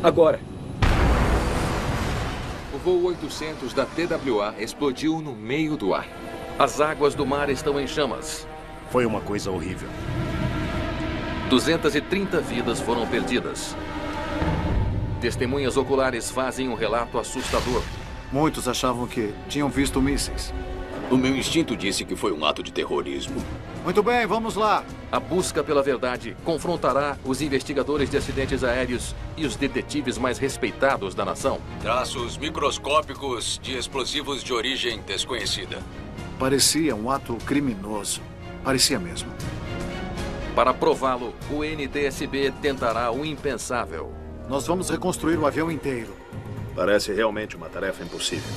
Agora. O voo 800 da TWA explodiu no meio do ar. As águas do mar estão em chamas. Foi uma coisa horrível. 230 vidas foram perdidas. Testemunhas oculares fazem um relato assustador. Muitos achavam que tinham visto mísseis. O meu instinto disse que foi um ato de terrorismo. Muito bem, vamos lá. A busca pela verdade confrontará os investigadores de acidentes aéreos e os detetives mais respeitados da nação. Traços microscópicos de explosivos de origem desconhecida. Parecia um ato criminoso. Parecia mesmo. Para prová-lo, o NTSB tentará o impensável. Nós vamos reconstruir o avião inteiro. Parece realmente uma tarefa impossível.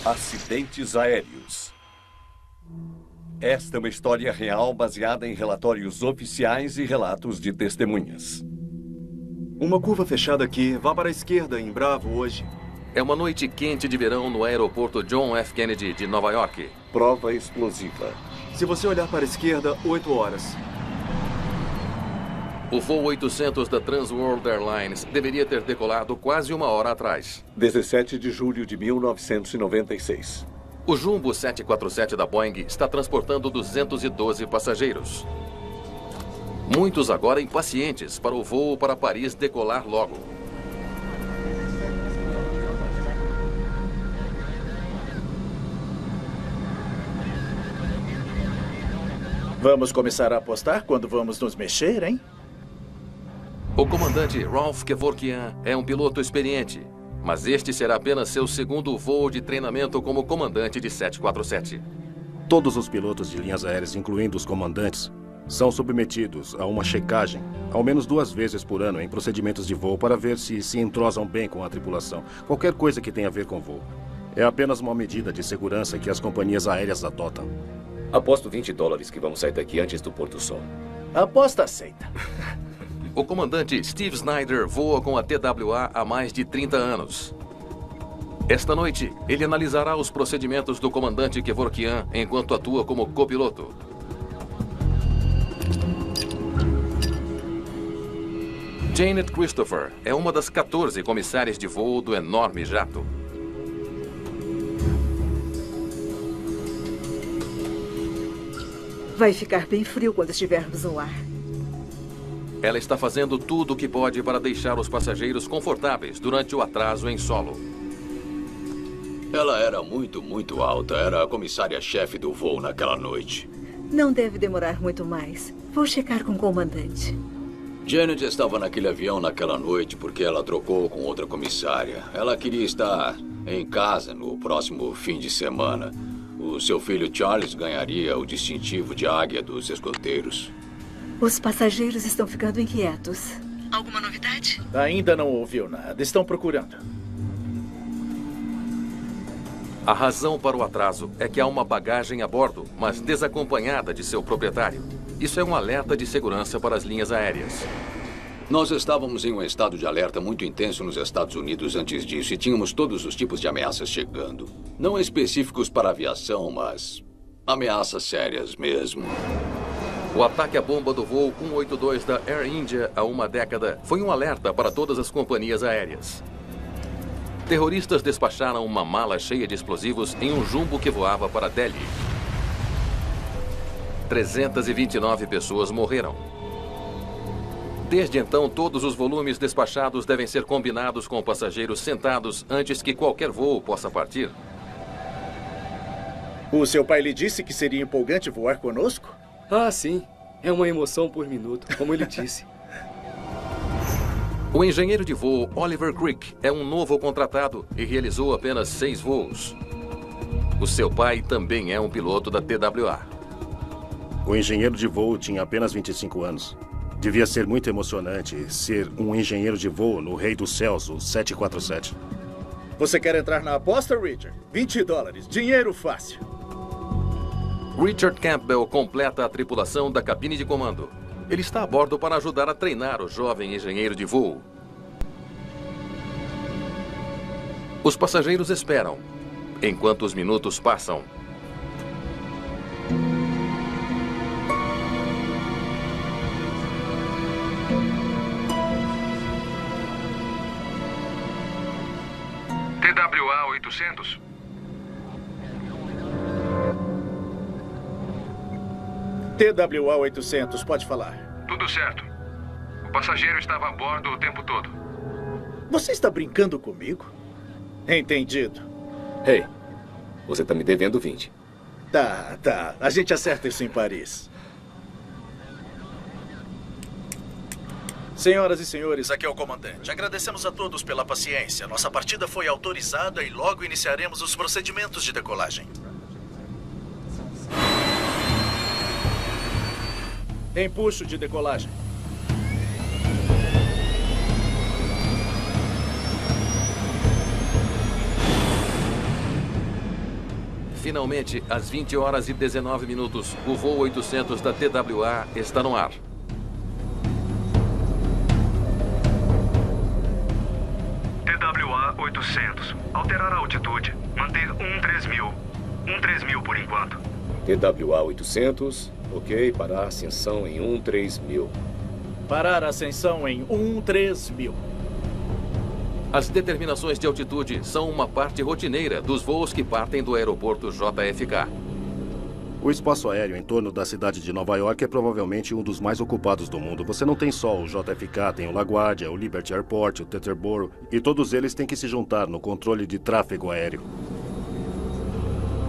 Acidentes aéreos. Esta é uma história real baseada em relatórios oficiais e relatos de testemunhas. Uma curva fechada aqui. Vá para a esquerda em Bravo hoje. É uma noite quente de verão no aeroporto John F. Kennedy de Nova York. Prova explosiva. Se você olhar para a esquerda, 8 horas. O voo 800 da Trans World Airlines deveria ter decolado quase uma hora atrás. 17 de julho de 1996. O Jumbo 747 da Boeing está transportando 212 passageiros. Muitos agora impacientes para o voo para Paris decolar logo. Vamos começar a apostar quando vamos nos mexer, hein? O comandante Ralph Kevorkian é um piloto experiente, mas este será apenas seu segundo voo de treinamento como comandante de 747. Todos os pilotos de linhas aéreas, incluindo os comandantes, são submetidos a uma checagem, ao menos 2 vezes por ano, em procedimentos de voo para ver se entrosam bem com a tripulação. Qualquer coisa que tenha a ver com voo. É apenas uma medida de segurança que as companhias aéreas adotam. Aposto $20 que vamos sair daqui antes do pôr do sol. Aposta aceita. O comandante Steve Snyder voa com a TWA há mais de 30 anos. Esta noite, ele analisará os procedimentos do comandante Kevorkian enquanto atua como copiloto. Janet Christopher é uma das 14 comissárias de voo do enorme jato. Vai ficar bem frio quando estivermos no ar. Ela está fazendo tudo o que pode para deixar os passageiros confortáveis durante o atraso em solo. Ela era muito alta. Era a comissária-chefe do voo naquela noite. Não deve demorar muito mais. Vou checar com o comandante. Janet estava naquele avião naquela noite porque ela trocou com outra comissária. Ela queria estar em casa no próximo fim de semana. O seu filho Charles ganharia o distintivo de águia dos escoteiros. Os passageiros estão ficando inquietos. Alguma novidade? Ainda não ouviu nada. Estão procurando. A razão para o atraso é que há uma bagagem a bordo, mas desacompanhada de seu proprietário. Isso é um alerta de segurança para as linhas aéreas. Nós estávamos em um estado de alerta muito intenso nos Estados Unidos antes disso e tínhamos todos os tipos de ameaças chegando. Não específicos para a aviação, mas ameaças sérias mesmo. O ataque à bomba do voo 182 da Air India há uma década foi um alerta para todas as companhias aéreas. Terroristas despacharam uma mala cheia de explosivos em um jumbo que voava para Delhi. 329 pessoas morreram. Desde então, todos os volumes despachados devem ser combinados com passageiros sentados antes que qualquer voo possa partir. O seu pai lhe disse que seria empolgante voar conosco? Ah, sim. É uma emoção por minuto, como ele disse. O engenheiro de voo Oliver Crick é um novo contratado e realizou apenas 6 voos. O seu pai também é um piloto da TWA. O engenheiro de voo tinha apenas 25 anos. Devia ser muito emocionante ser um engenheiro de voo no Rei dos Céus, o 747. Você quer entrar na aposta, Richard? $20. Dinheiro fácil. Richard Campbell completa a tripulação da cabine de comando. Ele está a bordo para ajudar a treinar o jovem engenheiro de voo. Os passageiros esperam, enquanto os minutos passam. TWA 800. TWA 800, pode falar. Tudo certo. O passageiro estava a bordo o tempo todo. Você está brincando comigo? Entendido. Hey, você tá me devendo 20. Tá. A gente acerta isso em Paris. Senhoras e senhores, aqui é o comandante. Agradecemos a todos pela paciência. Nossa partida foi autorizada e logo iniciaremos os procedimentos de decolagem. Empuxo de decolagem. Finalmente, às 20 horas e 19 minutos, o voo 800 da TWA está no ar. TWA 800. Alterar a altitude. Manter 13000. 13000 por enquanto. TWA 800. Ok, parar a ascensão em 13000. Parar a ascensão em 13000. As determinações de altitude são uma parte rotineira dos voos que partem do aeroporto JFK. O espaço aéreo em torno da cidade de Nova York é provavelmente um dos mais ocupados do mundo. Você não tem só o JFK, tem o LaGuardia, o Liberty Airport, o Teterboro, e todos eles têm que se juntar no controle de tráfego aéreo.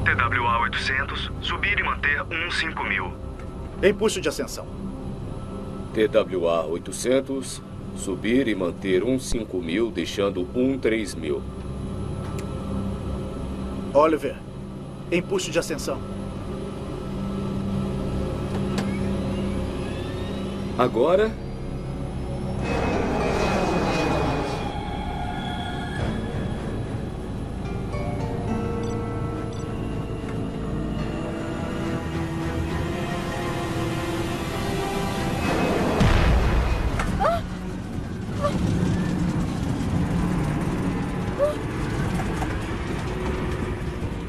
TWA 800, subir e manter 15000. Empuxo de ascensão. TWA 800, subir e manter 15000, deixando 13000. Oliver, empuxo de ascensão. Agora...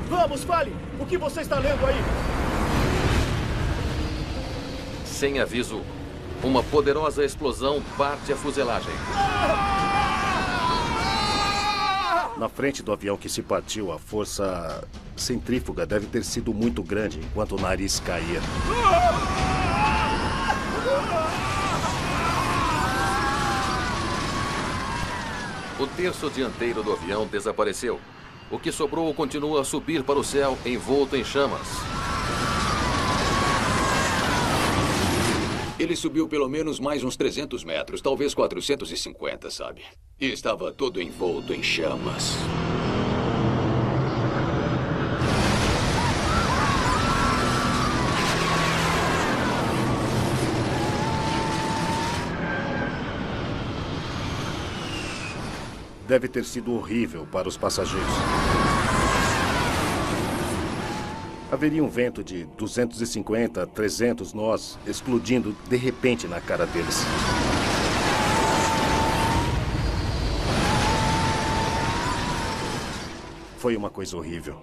Vamos, fale! O que você está lendo aí? Sem aviso, uma poderosa explosão parte a fuselagem. Na frente do avião que se partiu, a força centrífuga deve ter sido muito grande enquanto o nariz caía. O terço dianteiro do avião desapareceu. O que sobrou continua a subir para o céu envolto em chamas. Ele subiu pelo menos mais uns 300 metros, talvez 450, sabe? E estava todo envolto em chamas. Deve ter sido horrível para os passageiros. Haveria um vento de 250, 300 nós explodindo de repente na cara deles. Foi uma coisa horrível.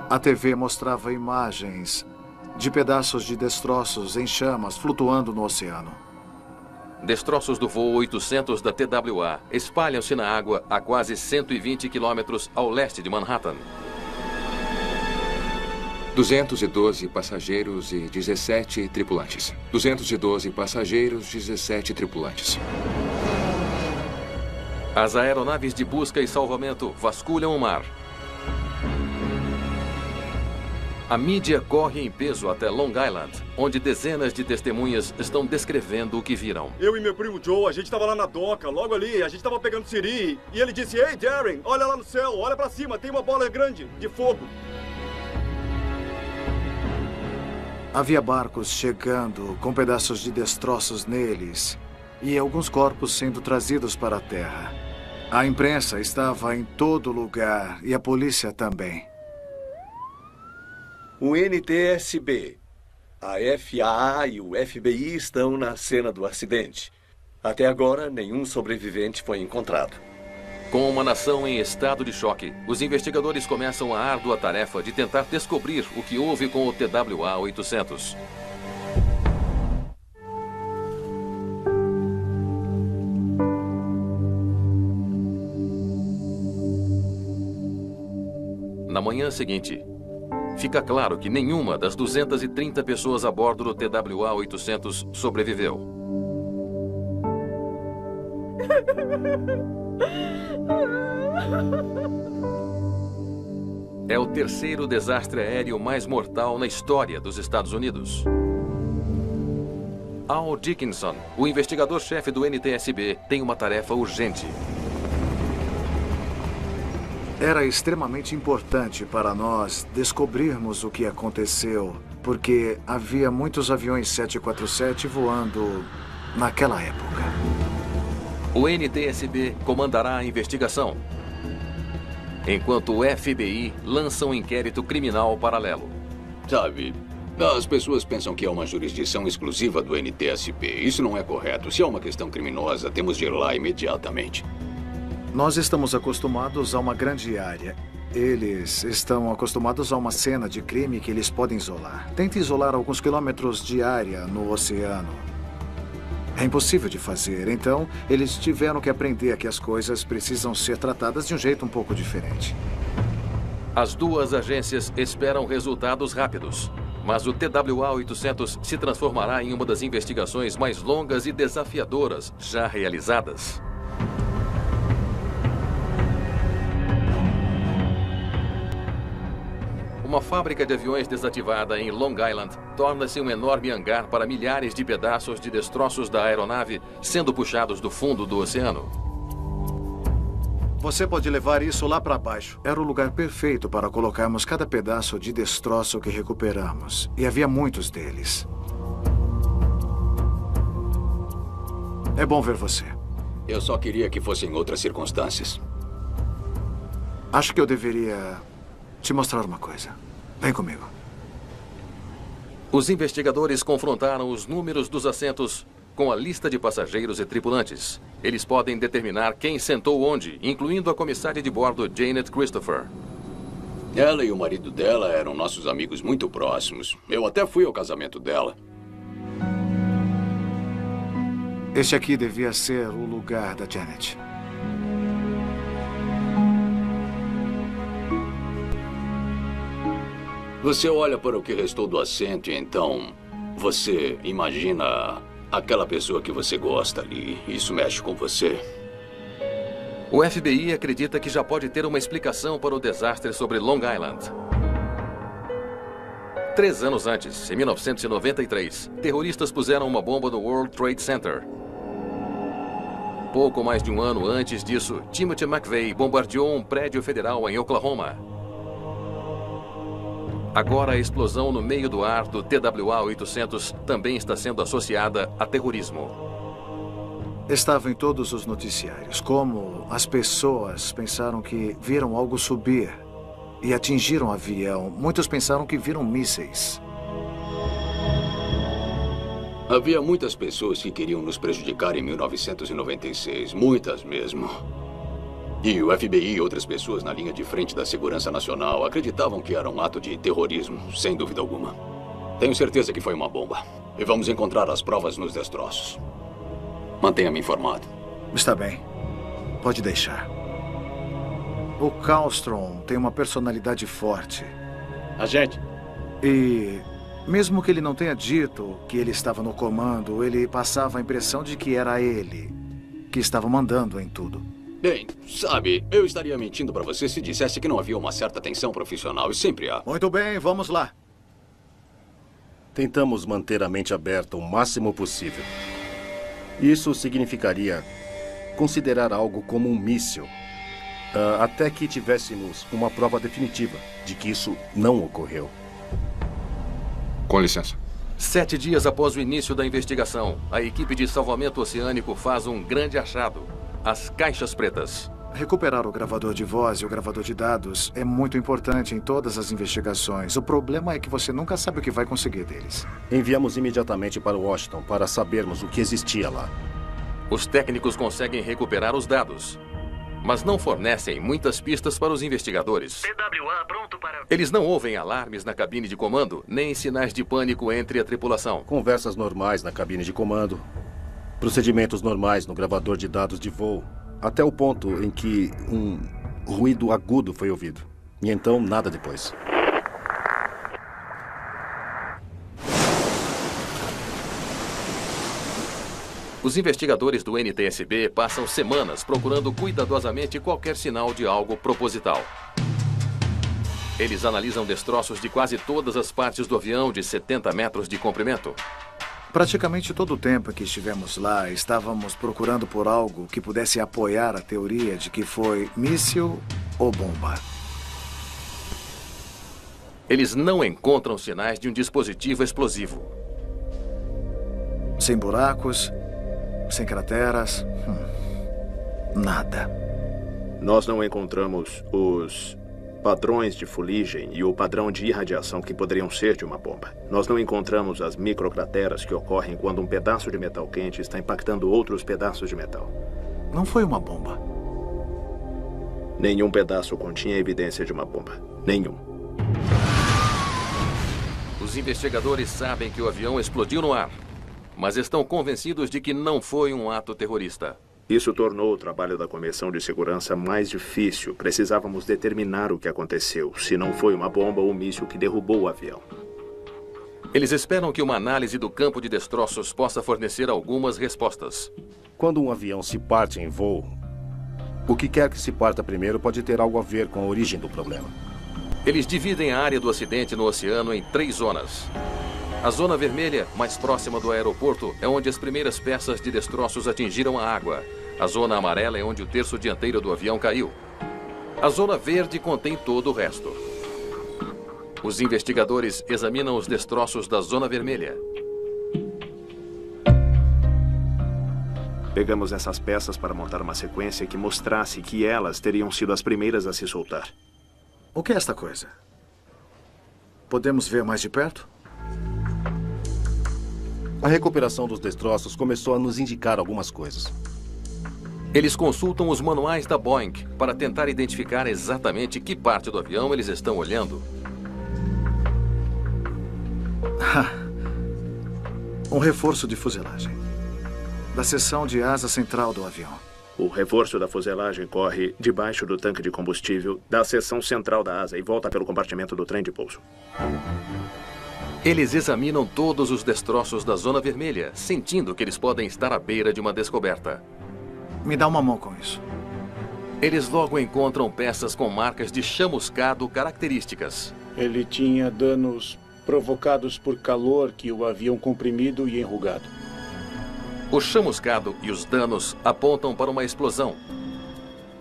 A TV mostrava imagens de pedaços de destroços em chamas flutuando no oceano. Destroços do voo 800 da TWA espalham-se na água a quase 120 quilômetros ao leste de Manhattan. 212 passageiros e 17 tripulantes. 212 passageiros, 17 tripulantes. As aeronaves de busca e salvamento vasculham o mar. A mídia corre em peso até Long Island, onde dezenas de testemunhas estão descrevendo o que viram. Eu e meu primo Joe, a gente estava lá na doca, logo ali, a gente estava pegando siri, e ele disse: "Ei, Darren, olha lá no céu, olha pra cima, tem uma bola grande de fogo." Havia barcos chegando com pedaços de destroços neles e alguns corpos sendo trazidos para a terra. A imprensa estava em todo lugar e a polícia também. O NTSB, a FAA e o FBI estão na cena do acidente. Até agora, nenhum sobrevivente foi encontrado. Com uma nação em estado de choque, os investigadores começam a árdua tarefa de tentar descobrir o que houve com o TWA-800. Na manhã seguinte, fica claro que nenhuma das 230 pessoas a bordo do TWA-800 sobreviveu. É o terceiro desastre aéreo mais mortal na história dos Estados Unidos. Al Dickinson, o investigador-chefe do NTSB, tem uma tarefa urgente. Era extremamente importante para nós descobrirmos o que aconteceu, porque havia muitos aviões 747 voando naquela época. O NTSB comandará a investigação, enquanto o FBI lança um inquérito criminal paralelo. Sabe, as pessoas pensam que é uma jurisdição exclusiva do NTSB. Isso não é correto. Se é uma questão criminosa, temos de ir lá imediatamente. Nós estamos acostumados a uma grande área. Eles estão acostumados a uma cena de crime que eles podem isolar. Tente isolar alguns quilômetros de área no oceano. É impossível de fazer, então eles tiveram que aprender que as coisas precisam ser tratadas de um jeito um pouco diferente. As duas agências esperam resultados rápidos, mas o TWA-800 se transformará em uma das investigações mais longas e desafiadoras já realizadas. Uma fábrica de aviões desativada em Long Island torna-se um enorme hangar para milhares de pedaços de destroços da aeronave sendo puxados do fundo do oceano. Você pode levar isso lá para baixo. Era o lugar perfeito para colocarmos cada pedaço de destroço que recuperamos. E havia muitos deles. É bom ver você. Eu só queria que fosse em outras circunstâncias. Acho que eu deveria te mostrar uma coisa. Vem comigo. Os investigadores confrontaram os números dos assentos com a lista de passageiros e tripulantes. Eles podem determinar quem sentou onde, incluindo a comissária de bordo Janet Christopher. Ela e o marido dela eram nossos amigos muito próximos. Eu até fui ao casamento dela. Este aqui devia ser o lugar da Janet. Você olha para o que restou do assento e então você imagina aquela pessoa que você gosta ali. Isso mexe com você. O FBI acredita que já pode ter uma explicação para o desastre sobre Long Island. 3 anos antes, em 1993, terroristas puseram uma bomba no World Trade Center. Pouco mais de um ano antes disso, Timothy McVeigh bombardeou um prédio federal em Oklahoma. Agora, a explosão no meio do ar do TWA-800 também está sendo associada a terrorismo. Estava em todos os noticiários. Como as pessoas pensaram que viram algo subir e atingiram o avião. Muitos pensaram que viram mísseis. Havia muitas pessoas que queriam nos prejudicar em 1996. Muitas mesmo. E o FBI e outras pessoas na linha de frente da segurança nacional acreditavam que era um ato de terrorismo, sem dúvida alguma. Tenho certeza que foi uma bomba. E vamos encontrar as provas nos destroços. Mantenha-me informado. Está bem. Pode deixar. O Kallstrom tem uma personalidade forte. Agente. E mesmo que ele não tenha dito que ele estava no comando, ele passava a impressão de que era ele que estava mandando em tudo. Bem, sabe, eu estaria mentindo para você se dissesse que não havia uma certa tensão profissional, e sempre há. Muito bem, vamos lá. Tentamos manter a mente aberta o máximo possível. Isso significaria considerar algo como um míssil, até que tivéssemos uma prova definitiva de que isso não ocorreu. Com licença. 7 dias após o início da investigação, a equipe de salvamento oceânico faz um grande achado. As caixas pretas. Recuperar o gravador de voz e o gravador de dados é muito importante em todas as investigações. O problema é que você nunca sabe o que vai conseguir deles. Enviamos imediatamente para Washington para sabermos o que existia lá. Os técnicos conseguem recuperar os dados, mas não fornecem muitas pistas para os investigadores. TWA pronto para... Eles não ouvem alarmes na cabine de comando, nem sinais de pânico entre a tripulação. Conversas normais na cabine de comando, procedimentos normais no gravador de dados de voo, até o ponto em que um ruído agudo foi ouvido. E então, nada depois. Os investigadores do NTSB passam semanas procurando cuidadosamente qualquer sinal de algo proposital. Eles analisam destroços de quase todas as partes do avião de 70 metros de comprimento. Praticamente todo o tempo que estivemos lá, estávamos procurando por algo que pudesse apoiar a teoria de que foi míssil ou bomba. Eles não encontram sinais de um dispositivo explosivo. Sem buracos, sem crateras, nada. Nós não encontramos os padrões de fuligem e o padrão de irradiação que poderiam ser de uma bomba. Nós não encontramos as microcrateras que ocorrem quando um pedaço de metal quente está impactando outros pedaços de metal. Não foi uma bomba. Nenhum pedaço continha evidência de uma bomba. Nenhum. Os investigadores sabem que o avião explodiu no ar, mas estão convencidos de que não foi um ato terrorista. Isso tornou o trabalho da Comissão de Segurança mais difícil. Precisávamos determinar o que aconteceu, se não foi uma bomba ou um míssil que derrubou o avião. Eles esperam que uma análise do campo de destroços possa fornecer algumas respostas. Quando um avião se parte em voo, o que quer que se parta primeiro pode ter algo a ver com a origem do problema. Eles dividem a área do acidente no oceano em 3 zonas. A zona vermelha, mais próxima do aeroporto, é onde as primeiras peças de destroços atingiram a água. A zona amarela é onde o terço dianteiro do avião caiu. A zona verde contém todo o resto. Os investigadores examinam os destroços da zona vermelha. Pegamos essas peças para montar uma sequência que mostrasse que elas teriam sido as primeiras a se soltar. O que é esta coisa? Podemos ver mais de perto? A recuperação dos destroços começou a nos indicar algumas coisas. Eles consultam os manuais da Boeing para tentar identificar exatamente que parte do avião eles estão olhando. Um reforço de fuselagem. Da seção de asa central do avião. O reforço da fuselagem corre debaixo do tanque de combustível da seção central da asa e volta pelo compartimento do trem de pouso. Eles examinam todos os destroços da zona vermelha, sentindo que eles podem estar à beira de uma descoberta. Me dá uma mão com isso. Eles logo encontram peças com marcas de chamuscado características. Ele tinha danos provocados por calor que o haviam comprimido e enrugado. O chamuscado e os danos apontam para uma explosão.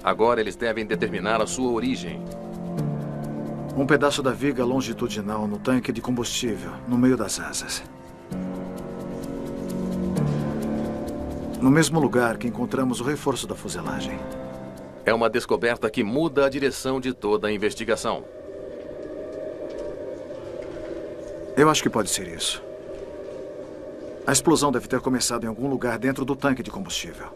Agora eles devem determinar a sua origem. Um pedaço da viga longitudinal no tanque de combustível, no meio das asas. No mesmo lugar que encontramos o reforço da fuselagem. É uma descoberta que muda a direção de toda a investigação. Eu acho que pode ser isso. A explosão deve ter começado em algum lugar dentro do tanque de combustível.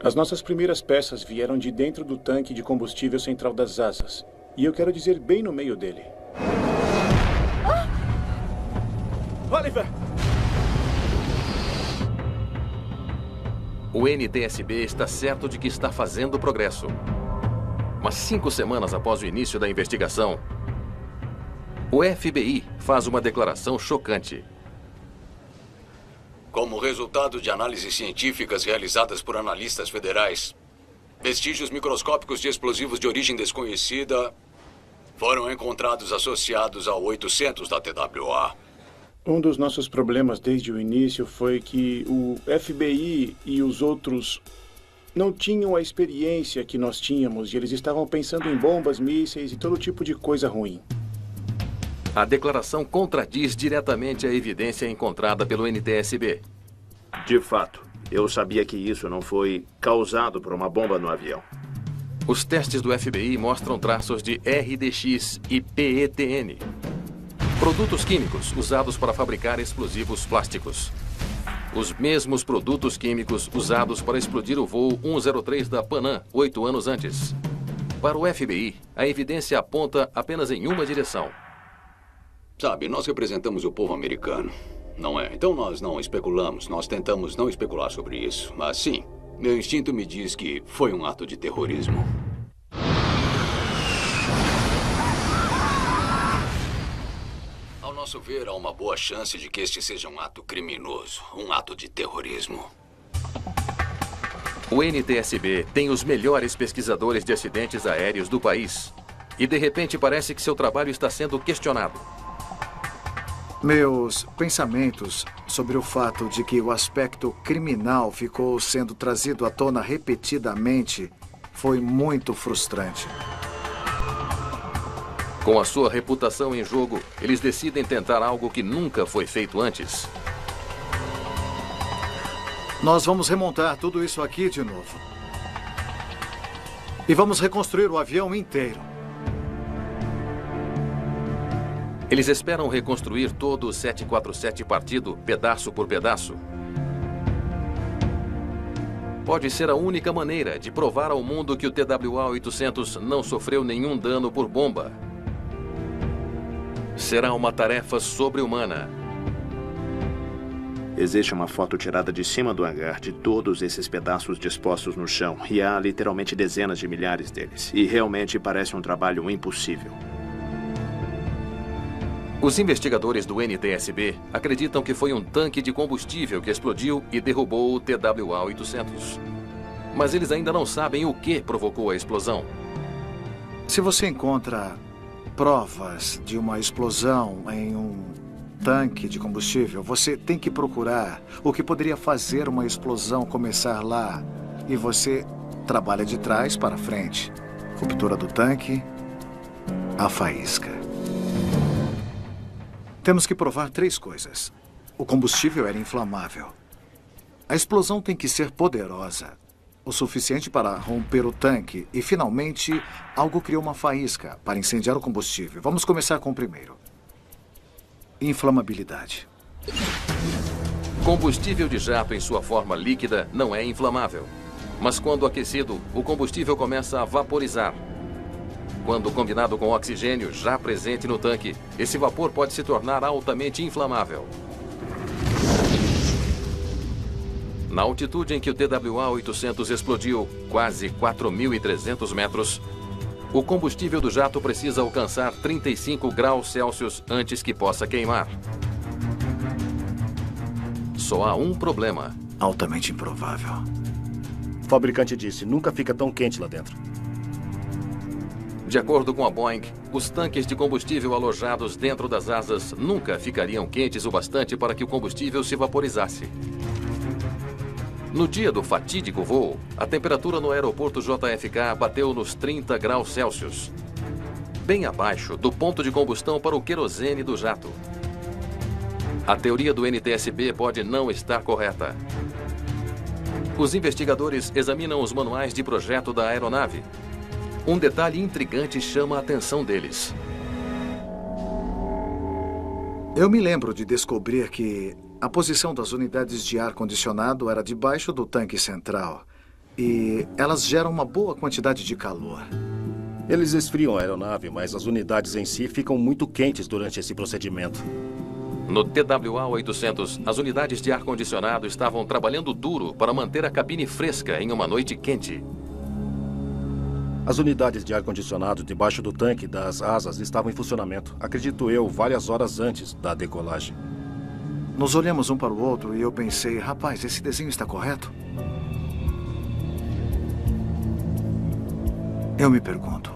As nossas primeiras peças vieram de dentro do tanque de combustível central das asas. E eu quero dizer bem no meio dele. Oliver! O NTSB está certo de que está fazendo progresso. Mas 5 semanas após o início da investigação, o FBI faz uma declaração chocante. Como resultado de análises científicas realizadas por analistas federais, vestígios microscópicos de explosivos de origem desconhecida foram encontrados associados ao 800 da TWA. Um dos nossos problemas desde o início foi que o FBI e os outros não tinham a experiência que nós tínhamos e eles estavam pensando em bombas, mísseis e todo tipo de coisa ruim. A declaração contradiz diretamente a evidência encontrada pelo NTSB. De fato, Eu sabia que isso não foi causado por uma bomba no avião. Os testes do FBI mostram traços de RDX e PETN, produtos químicos usados para fabricar explosivos plásticos. Os mesmos produtos químicos usados para explodir o voo 103 da Pan Am 8 anos antes. Para o FBI, a evidência aponta apenas em uma direção. Sabe, nós representamos o povo americano, não é? Então nós não especulamos, nós tentamos não especular sobre isso. Mas sim, meu instinto me diz que foi um ato de terrorismo. Ao nosso ver, há uma boa chance de que este seja um ato criminoso, um ato de terrorismo. O NTSB tem os melhores pesquisadores de acidentes aéreos do país. E de repente parece que seu trabalho está sendo questionado. Meus pensamentos sobre o fato de que o aspecto criminal ficou sendo trazido à tona repetidamente foi muito frustrante. Com a sua reputação em jogo, eles decidem tentar algo que nunca foi feito antes. Nós vamos remontar tudo isso aqui de novo. E vamos reconstruir o avião inteiro. Eles esperam reconstruir todo o 747 partido, pedaço por pedaço. Pode ser a única maneira de provar ao mundo que o TWA-800 não sofreu nenhum dano por bomba. Será uma tarefa sobre-humana. Existe uma foto tirada de cima do hangar de todos esses pedaços dispostos no chão. E há literalmente dezenas de milhares deles. E realmente parece um trabalho impossível. Os investigadores do NTSB acreditam que foi um tanque de combustível que explodiu e derrubou o TWA-800. Mas eles ainda não sabem o que provocou a explosão. Se você encontra provas de uma explosão em um tanque de combustível, você tem que procurar o que poderia fazer uma explosão começar lá. E você trabalha de trás para frente. Ruptura do tanque, a faísca. Temos que provar 3 coisas. O combustível era inflamável. A explosão tem que ser poderosa, o suficiente para romper o tanque. E, finalmente, algo criou uma faísca para incendiar o combustível. Vamos começar com o primeiro. Inflamabilidade. Combustível de jato em sua forma líquida não é inflamável. Mas quando aquecido, o combustível começa a vaporizar. Quando combinado com oxigênio já presente no tanque, esse vapor pode se tornar altamente inflamável. Na altitude em que o TWA-800 explodiu, quase 4.300 metros, o combustível do jato precisa alcançar 35 graus Celsius antes que possa queimar. Só há um problema. Altamente improvável. O fabricante disse, nunca fica tão quente lá dentro. De acordo com a Boeing, os tanques de combustível alojados dentro das asas nunca ficariam quentes o bastante para que o combustível se vaporizasse. No dia do fatídico voo, a temperatura no aeroporto JFK bateu nos 30 graus Celsius, bem abaixo do ponto de combustão para o querosene do jato. A teoria do NTSB pode não estar correta. Os investigadores examinam os manuais de projeto da aeronave. Um detalhe intrigante chama a atenção deles. Eu me lembro de descobrir que a posição das unidades de ar-condicionado era debaixo do tanque central. E elas geram uma boa quantidade de calor. Eles esfriam a aeronave, mas as unidades em si ficam muito quentes durante esse procedimento. No TWA-800, as unidades de ar-condicionado estavam trabalhando duro para manter a cabine fresca em uma noite quente. As unidades de ar-condicionado debaixo do tanque das asas estavam em funcionamento, acredito eu, várias horas antes da decolagem. Nos olhamos um para o outro e eu pensei, rapaz, esse desenho está correto? Eu me pergunto.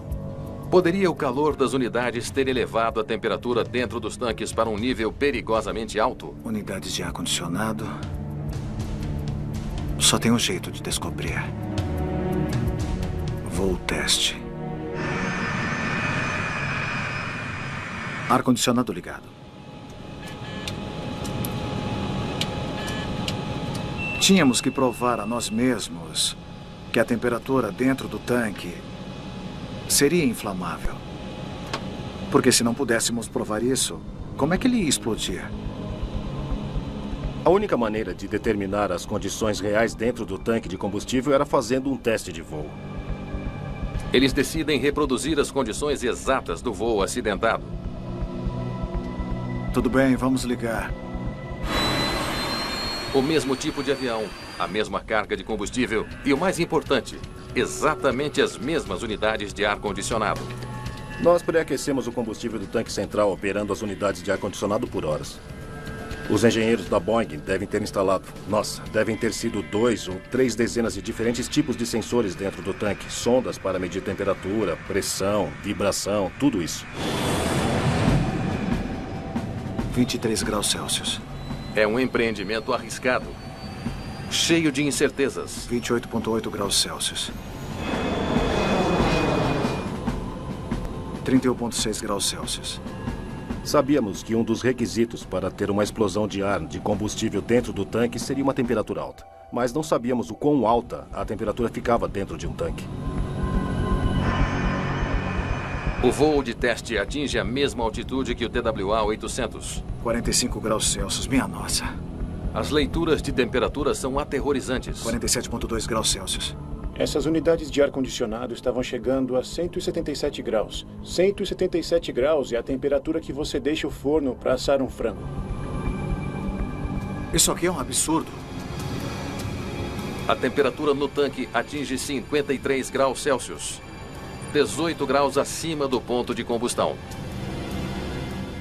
Poderia o calor das unidades ter elevado a temperatura dentro dos tanques para um nível perigosamente alto? Unidades de ar-condicionado. Só tem um jeito de descobrir. Voo teste. Ar-condicionado ligado. Tínhamos que provar a nós mesmos que a temperatura dentro do tanque seria inflamável. Porque se não pudéssemos provar isso, como é que ele ia explodir? A única maneira de determinar as condições reais dentro do tanque de combustível era fazendo um teste de voo. Eles decidem reproduzir as condições exatas do voo acidentado. Tudo bem, vamos ligar. O mesmo tipo de avião, a mesma carga de combustível e, o mais importante, exatamente as mesmas unidades de ar-condicionado. Nós pré-aquecemos o combustível do tanque central operando as unidades de ar-condicionado por horas. Os engenheiros da Boeing devem ter instalado, devem ter sido 2 ou 3 dezenas de diferentes tipos de sensores dentro do tanque. Sondas para medir temperatura, pressão, vibração, tudo isso. 23 graus Celsius. É um empreendimento arriscado, cheio de incertezas. 28,8 graus Celsius. 31,6 graus Celsius. Sabíamos que um dos requisitos para ter uma explosão de ar de combustível dentro do tanque seria uma temperatura alta. Mas não sabíamos o quão alta a temperatura ficava dentro de um tanque. O voo de teste atinge a mesma altitude que o TWA-800. 45 graus Celsius, minha nossa. As leituras de temperatura são aterrorizantes. 47,2 graus Celsius. Essas unidades de ar-condicionado estavam chegando a 177 graus. 177 graus é a temperatura que você deixa o forno para assar um frango. Isso aqui é um absurdo. A temperatura no tanque atinge 53 graus Celsius. 18 graus acima do ponto de combustão.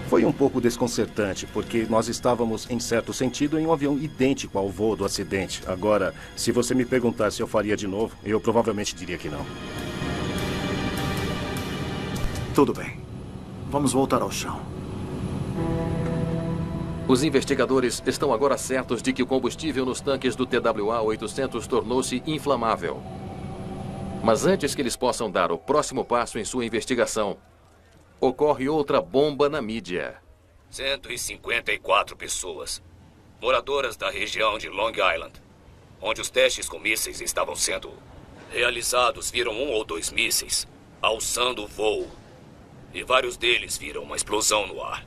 Foi um pouco desconcertante, porque nós estávamos, em certo sentido, em um avião idêntico ao voo do acidente. Agora, se você me perguntar se eu faria de novo, eu provavelmente diria que não. Tudo bem. Vamos voltar ao chão. Os investigadores estão agora certos de que o combustível nos tanques do TWA-800 tornou-se inflamável. Mas antes que eles possam dar o próximo passo em sua investigação, ocorre outra bomba na mídia. 154 pessoas, moradoras da região de Long Island, onde os testes com mísseis estavam sendo realizados, viram 1 ou 2 mísseis alçando o voo. E vários deles viram uma explosão no ar.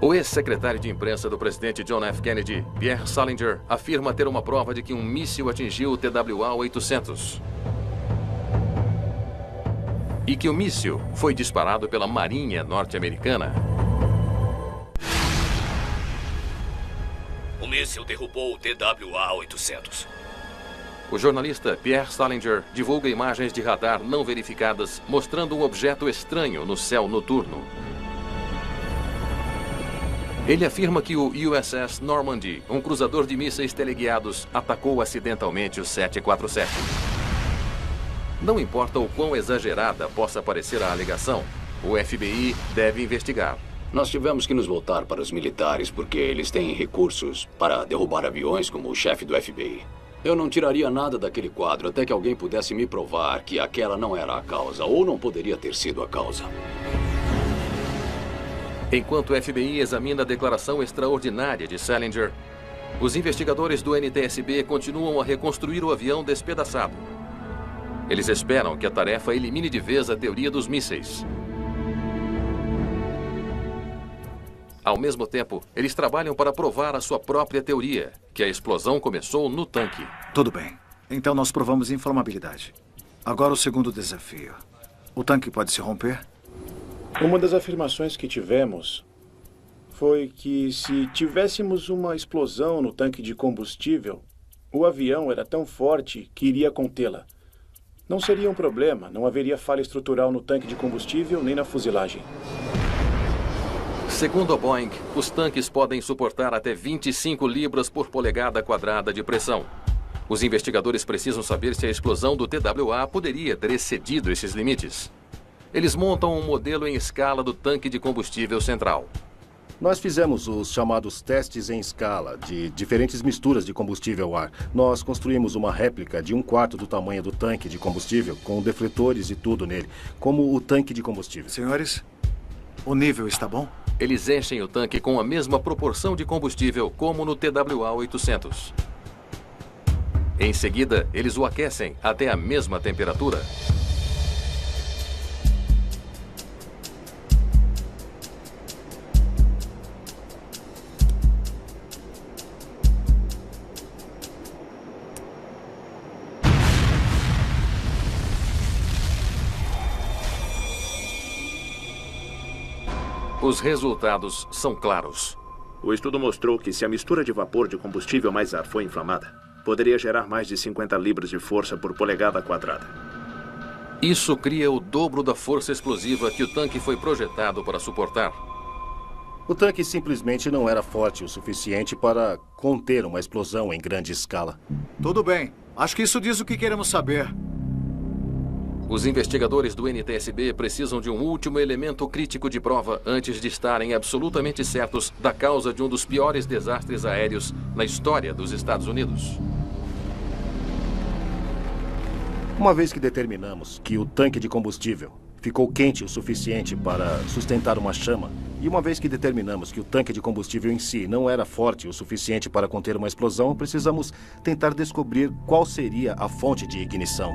O ex-secretário de imprensa do presidente John F. Kennedy, Pierre Salinger, afirma ter uma prova de que um míssil atingiu o TWA-800. E que o míssil foi disparado pela Marinha norte-americana. O míssil derrubou o TWA-800. O jornalista Pierre Salinger divulga imagens de radar não verificadas, mostrando um objeto estranho no céu noturno. Ele afirma que o USS Normandy, um cruzador de mísseis teleguiados, atacou acidentalmente o 747. Não importa o quão exagerada possa parecer a alegação, o FBI deve investigar. Nós tivemos que nos voltar para os militares porque eles têm recursos para derrubar aviões, como o chefe do FBI. Eu não tiraria nada daquele quadro até que alguém pudesse me provar que aquela não era a causa, ou não poderia ter sido a causa. Enquanto o FBI examina a declaração extraordinária de Salinger, os investigadores do NTSB continuam a reconstruir o avião despedaçado. Eles esperam que a tarefa elimine de vez a teoria dos mísseis. Ao mesmo tempo, eles trabalham para provar a sua própria teoria, que a explosão começou no tanque. Tudo bem. Então nós provamos inflamabilidade. Agora o segundo desafio. O tanque pode se romper? Uma das afirmações que tivemos foi que se tivéssemos uma explosão no tanque de combustível, o avião era tão forte que iria contê-la. Não seria um problema, não haveria falha estrutural no tanque de combustível nem na fuselagem. Segundo a Boeing, os tanques podem suportar até 25 libras por polegada quadrada de pressão. Os investigadores precisam saber se a explosão do TWA poderia ter excedido esses limites. Eles montam um modelo em escala do tanque de combustível central. Nós fizemos os chamados testes em escala de diferentes misturas de combustível ar. Nós construímos uma réplica de 1/4 do tamanho do tanque de combustível, com defletores e tudo nele, como o tanque de combustível. Senhores, o nível está bom? Eles enchem o tanque com a mesma proporção de combustível como no TWA-800. Em seguida, eles o aquecem até a mesma temperatura. Os resultados são claros. O estudo mostrou que se a mistura de vapor de combustível mais ar for inflamada, poderia gerar mais de 50 libras de força por polegada quadrada. Isso cria o dobro da força explosiva que o tanque foi projetado para suportar. O tanque simplesmente não era forte o suficiente para conter uma explosão em grande escala. Tudo bem. Acho que isso diz o que queremos saber. Os investigadores do NTSB precisam de um último elemento crítico de prova antes de estarem absolutamente certos da causa de um dos piores desastres aéreos na história dos Estados Unidos. Uma vez que determinamos que o tanque de combustível ficou quente o suficiente para sustentar uma chama, e uma vez que determinamos que o tanque de combustível em si não era forte o suficiente para conter uma explosão, precisamos tentar descobrir qual seria a fonte de ignição.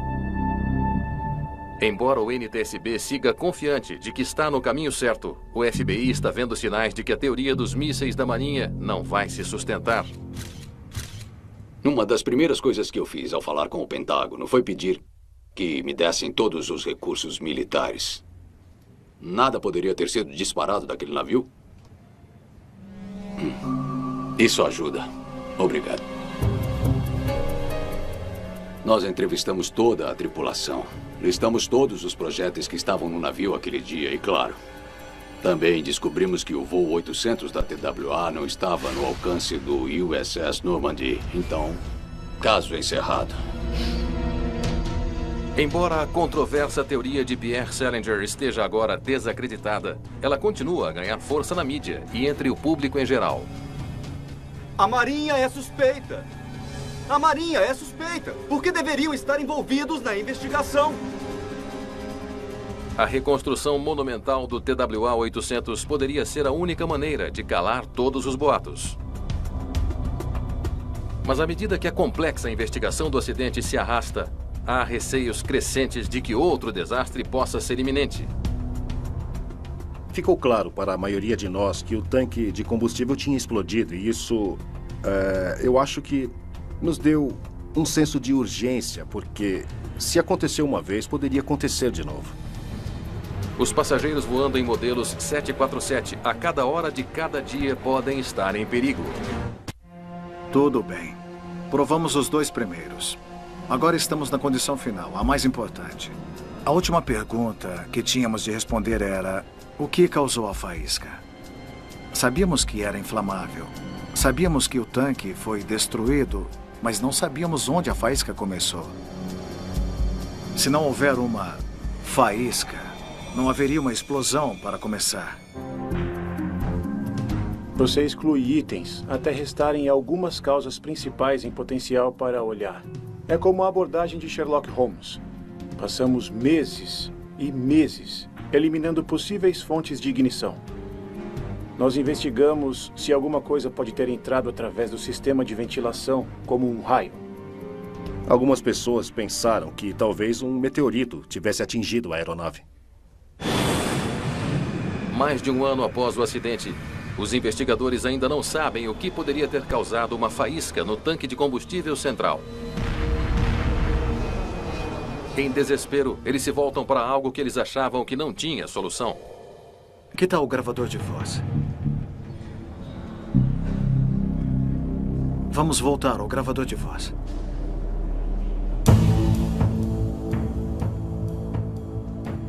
Embora o NTSB siga confiante de que está no caminho certo, o FBI está vendo sinais de que a teoria dos mísseis da Marinha não vai se sustentar. Uma das primeiras coisas que eu fiz ao falar com o Pentágono foi pedir que me dessem todos os recursos militares. Nada poderia ter sido disparado daquele navio? Isso ajuda. Obrigado. Nós entrevistamos toda a tripulação. Listamos todos os projéteis que estavam no navio aquele dia e, claro, também descobrimos que o voo 800 da TWA não estava no alcance do USS Normandy. Então, caso encerrado. Embora a controversa teoria de Pierre Salinger esteja agora desacreditada, ela continua a ganhar força na mídia e entre o público em geral. A Marinha é suspeita. A Marinha é suspeita. Por que deveriam estar envolvidos na investigação? A reconstrução monumental do TWA-800 poderia ser a única maneira de calar todos os boatos. Mas à medida que a complexa investigação do acidente se arrasta, há receios crescentes de que outro desastre possa ser iminente. Ficou claro para a maioria de nós que o tanque de combustível tinha explodido e isso, eu acho que nos deu um senso de urgência, porque se aconteceu uma vez, poderia acontecer de novo. Os passageiros voando em modelos 747 a cada hora de cada dia podem estar em perigo. Tudo bem. Provamos os dois primeiros. Agora estamos na condição final, a mais importante. A última pergunta que tínhamos de responder era: o que causou a faísca? Sabíamos que era inflamável. Sabíamos que o tanque foi destruído, mas não sabíamos onde a faísca começou. Se não houver uma faísca, não haveria uma explosão para começar. Você exclui itens até restarem algumas causas principais em potencial para olhar. É como a abordagem de Sherlock Holmes. Passamos meses e meses eliminando possíveis fontes de ignição. Nós investigamos se alguma coisa pode ter entrado através do sistema de ventilação, como um raio. Algumas pessoas pensaram que talvez um meteorito tivesse atingido a aeronave. Mais de um ano após o acidente, os investigadores ainda não sabem o que poderia ter causado uma faísca no tanque de combustível central. Em desespero, eles se voltam para algo que eles achavam que não tinha solução. Que tal o gravador de voz? Vamos voltar ao gravador de voz.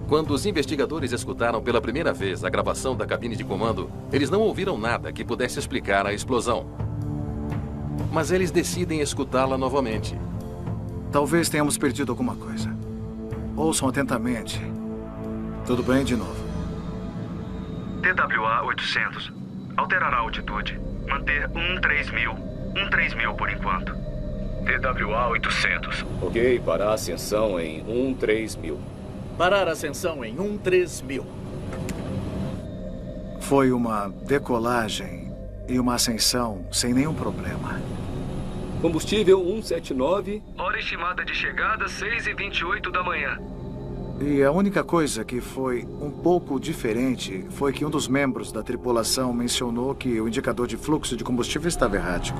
Quando os investigadores escutaram pela primeira vez a gravação da cabine de comando, eles não ouviram nada que pudesse explicar a explosão. Mas eles decidem escutá-la novamente. Talvez tenhamos perdido alguma coisa. Ouçam atentamente. Tudo bem de novo. TWA-800. Alterar a altitude. Manter 13.000. 13.000 por enquanto. TWA-800. Ok, parar a ascensão em 13.000. Parar a ascensão em 13.000. Foi uma decolagem e uma ascensão sem nenhum problema. Combustível 179. Hora estimada de chegada 6h28 da manhã. E a única coisa que foi um pouco diferente foi que um dos membros da tripulação mencionou que o indicador de fluxo de combustível estava errático.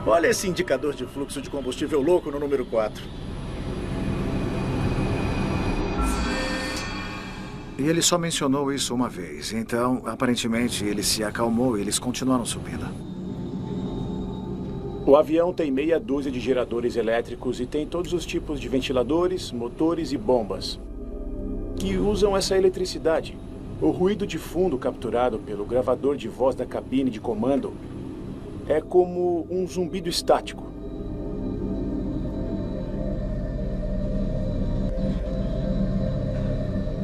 Olha esse indicador de fluxo de combustível louco no número 4. E ele só mencionou isso uma vez. Então, aparentemente, ele se acalmou e eles continuaram subindo. O avião tem meia dúzia de geradores elétricos e tem todos os tipos de ventiladores, motores e bombas que usam essa eletricidade. O ruído de fundo capturado pelo gravador de voz da cabine de comando é como um zumbido estático.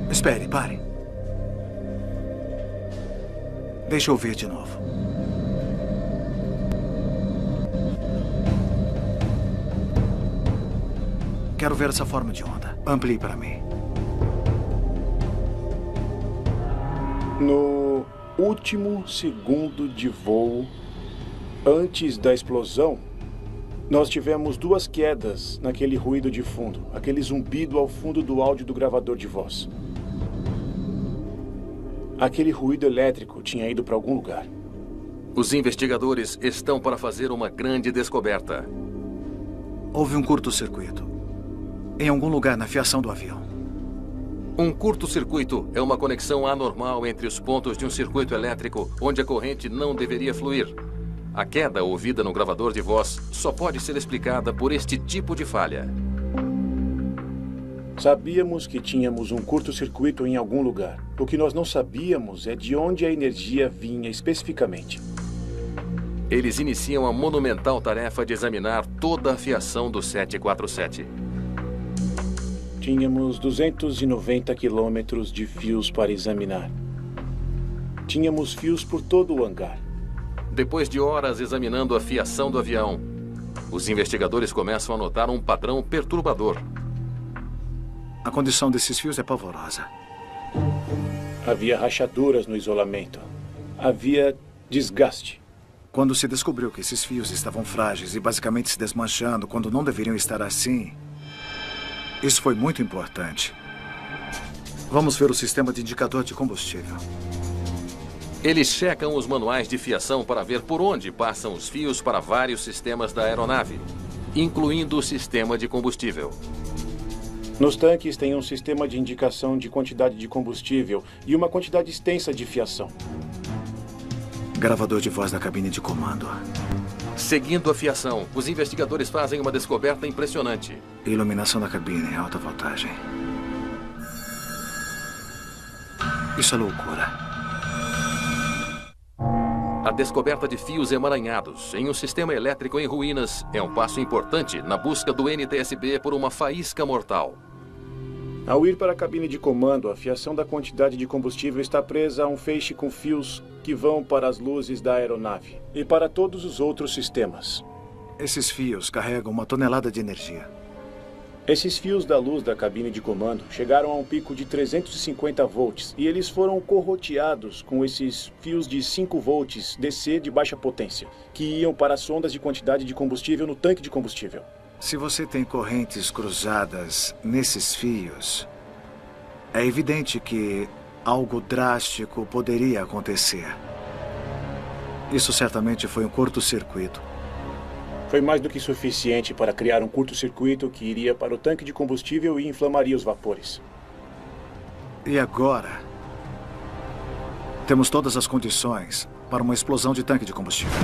Espere, pare. Deixa eu ver de novo. Quero ver essa forma de onda. Amplie para mim. No último segundo de voo, antes da explosão, nós tivemos duas quedas naquele ruído de fundo, aquele zumbido ao fundo do áudio do gravador de voz. Aquele ruído elétrico tinha ido para algum lugar. Os investigadores estão para fazer uma grande descoberta. Houve um curto-circuito em algum lugar na fiação do avião. Um curto-circuito é uma conexão anormal entre os pontos de um circuito elétrico onde a corrente não deveria fluir. A queda ouvida no gravador de voz só pode ser explicada por este tipo de falha. Sabíamos que tínhamos um curto-circuito em algum lugar. O que nós não sabíamos é de onde a energia vinha especificamente. Eles iniciam a monumental tarefa de examinar toda a fiação do 747. Tínhamos 290 quilômetros de fios para examinar. Tínhamos fios por todo o hangar. Depois de horas examinando a fiação do avião, os investigadores começam a notar um padrão perturbador. A condição desses fios é pavorosa. Havia rachaduras no isolamento. Havia desgaste. Quando se descobriu que esses fios estavam frágeis e basicamente se desmanchando quando não deveriam estar assim, isso foi muito importante. Vamos ver o sistema de indicador de combustível. Eles checam os manuais de fiação para ver por onde passam os fios para vários sistemas da aeronave, incluindo o sistema de combustível. Nos tanques tem um sistema de indicação de quantidade de combustível e uma quantidade extensa de fiação. Gravador de voz da cabine de comando. Seguindo a fiação, os investigadores fazem uma descoberta impressionante. Iluminação da cabine, alta voltagem. Isso é loucura. A descoberta de fios emaranhados em um sistema elétrico em ruínas é um passo importante na busca do NTSB por uma faísca mortal. Ao ir para a cabine de comando, a fiação da quantidade de combustível está presa a um feixe com fios que vão para as luzes da aeronave e para todos os outros sistemas. Esses fios carregam 1 tonelada de energia. Esses fios da luz da cabine de comando chegaram a um pico de 350 volts e eles foram corroteados com esses fios de 5 volts DC de baixa potência, que iam para as sondas de quantidade de combustível no tanque de combustível. Se você tem correntes cruzadas nesses fios, é evidente que algo drástico poderia acontecer. Isso certamente foi um curto-circuito. Foi mais do que suficiente para criar um curto-circuito que iria para o tanque de combustível e inflamaria os vapores. E agora, temos todas as condições para uma explosão de tanque de combustível.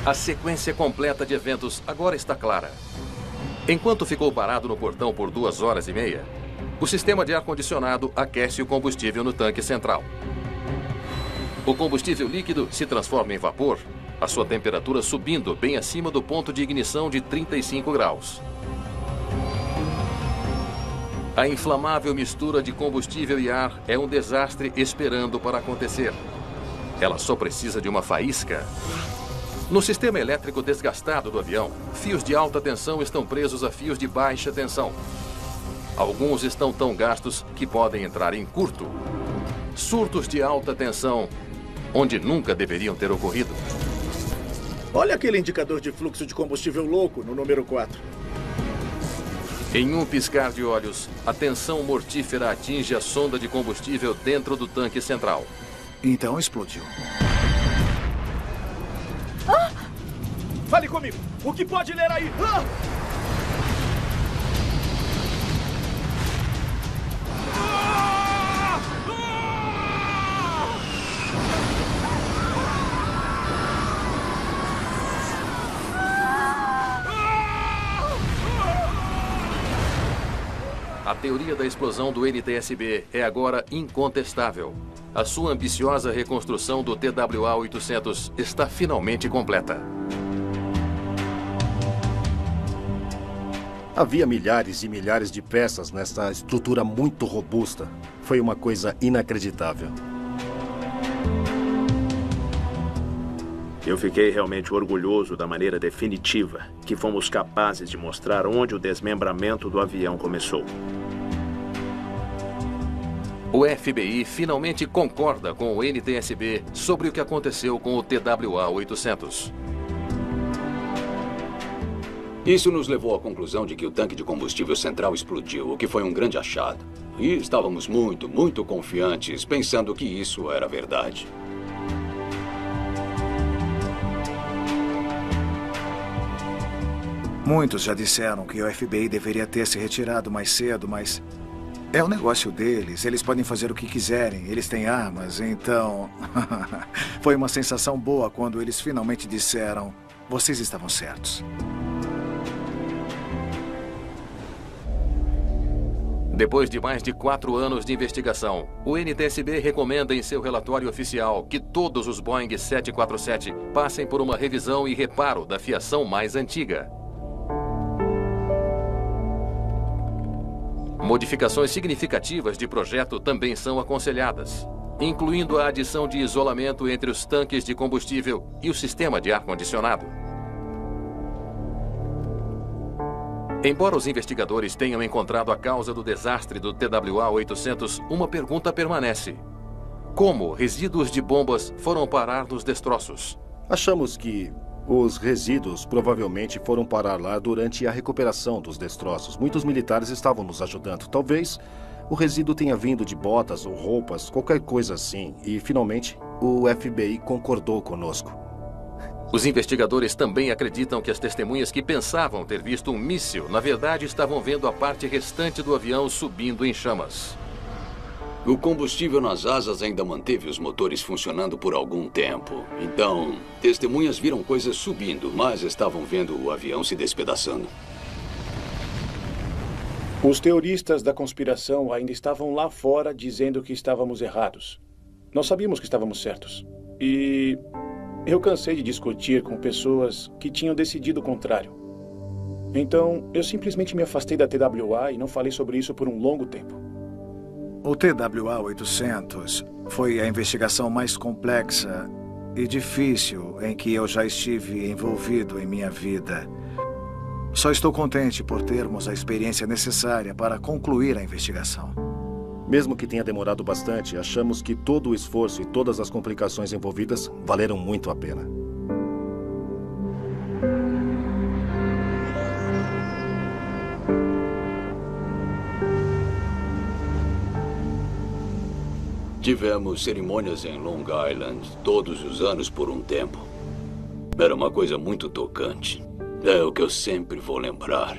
A sequência completa de eventos agora está clara. Enquanto ficou parado no portão por 2 horas e meia, o sistema de ar-condicionado aquece o combustível no tanque central. O combustível líquido se transforma em vapor, a sua temperatura subindo bem acima do ponto de ignição de 35 graus. A inflamável mistura de combustível e ar é um desastre esperando para acontecer. Ela só precisa de uma faísca. No sistema elétrico desgastado do avião, fios de alta tensão estão presos a fios de baixa tensão. Alguns estão tão gastos que podem entrar em curto. surtos de alta tensão, onde nunca deveriam ter ocorrido. Olha aquele indicador de fluxo de combustível louco no número 4. Em um piscar de olhos, a tensão mortífera atinge a sonda de combustível dentro do tanque central. Então explodiu. Ah! Fale comigo! O que pode ler aí? Ah! A teoria da explosão do NTSB é agora incontestável. A sua ambiciosa reconstrução do TWA-800 está finalmente completa. Havia milhares e milhares de peças nessa estrutura muito robusta. Foi uma coisa inacreditável. Eu fiquei realmente orgulhoso da maneira definitiva que fomos capazes de mostrar onde o desmembramento do avião começou. O FBI finalmente concorda com o NTSB sobre o que aconteceu com o TWA-800. Isso nos levou à conclusão de que o tanque de combustível central explodiu, o que foi um grande achado. E estávamos muito confiantes, pensando que isso era verdade. Muitos já disseram que o FBI deveria ter se retirado mais cedo, mas é o negócio deles. Eles podem fazer o que quiserem. Eles têm armas, então... Foi uma sensação boa quando eles finalmente disseram: vocês estavam certos. Depois de mais de 4 anos de investigação, o NTSB recomenda em seu relatório oficial que todos os Boeing 747 passem por uma revisão e reparo da fiação mais antiga. Modificações significativas de projeto também são aconselhadas, incluindo a adição de isolamento entre os tanques de combustível e o sistema de ar-condicionado. Embora os investigadores tenham encontrado a causa do desastre do TWA-800, uma pergunta permanece: como resíduos de bombas foram parar nos destroços? Achamos que os resíduos provavelmente foram parar lá durante a recuperação dos destroços. Muitos militares estavam nos ajudando. Talvez o resíduo tenha vindo de botas ou roupas, qualquer coisa assim. E, finalmente, o FBI concordou conosco. Os investigadores também acreditam que as testemunhas que pensavam ter visto um míssil, na verdade, estavam vendo a parte restante do avião subindo em chamas. O combustível nas asas ainda manteve os motores funcionando por algum tempo. Então, testemunhas viram coisas subindo, mas estavam vendo o avião se despedaçando. Os teoristas da conspiração ainda estavam lá fora dizendo que estávamos errados. Nós sabíamos que estávamos certos. E eu cansei de discutir com pessoas que tinham decidido o contrário. Então, eu simplesmente me afastei da TWA e não falei sobre isso por um longo tempo. O TWA-800 foi a investigação mais complexa e difícil em que eu já estive envolvido em minha vida. Só estou contente por termos a experiência necessária para concluir a investigação. Mesmo que tenha demorado bastante, achamos que todo o esforço e todas as complicações envolvidas valeram muito a pena. Tivemos cerimônias em Long Island todos os anos por um tempo. Era uma coisa muito tocante. É o que eu sempre vou lembrar.